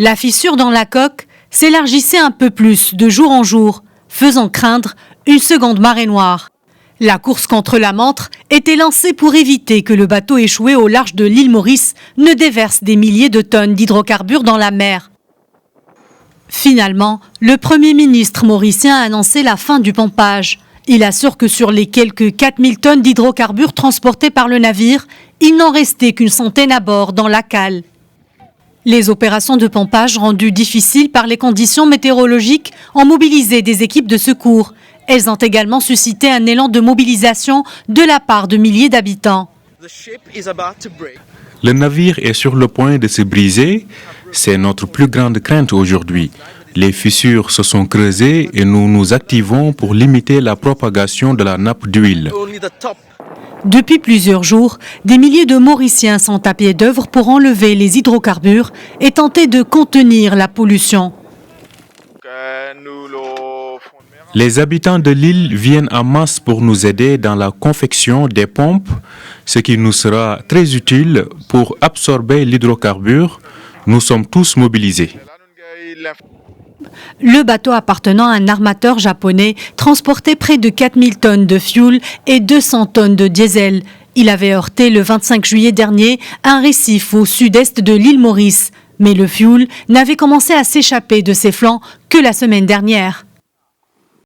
La fissure dans la coque s'élargissait un peu plus de jour en jour, faisant craindre une seconde marée noire. La course contre la montre était lancée pour éviter que le bateau échoué au large de l'île Maurice ne déverse des milliers de tonnes d'hydrocarbures dans la mer. Finalement, le Premier ministre mauricien a annoncé la fin du pompage. Il assure que sur les quelques 4000 tonnes d'hydrocarbures transportées par le navire, il n'en restait qu'une centaine à bord dans la cale. Les opérations de pompage rendues difficiles par les conditions météorologiques ont mobilisé des équipes de secours. Elles ont également suscité un élan de mobilisation de la part de milliers d'habitants. Le navire est sur le point de se briser. C'est notre plus grande crainte aujourd'hui. Les fissures se sont creusées et nous nous activons pour limiter la propagation de la nappe d'huile. Depuis plusieurs jours, des milliers de Mauriciens sont à pied d'œuvre pour enlever les hydrocarbures et tenter de contenir la pollution. Les habitants de l'île viennent en masse pour nous aider dans la confection des pompes, ce qui nous sera très utile pour absorber l'hydrocarbure. Nous sommes tous mobilisés. Le bateau appartenant à un armateur japonais transportait près de 4000 tonnes de fioul et 200 tonnes de diesel. Il avait heurté le 25 juillet dernier un récif au sud-est de l'île Maurice. Mais le fioul n'avait commencé à s'échapper de ses flancs que la semaine dernière.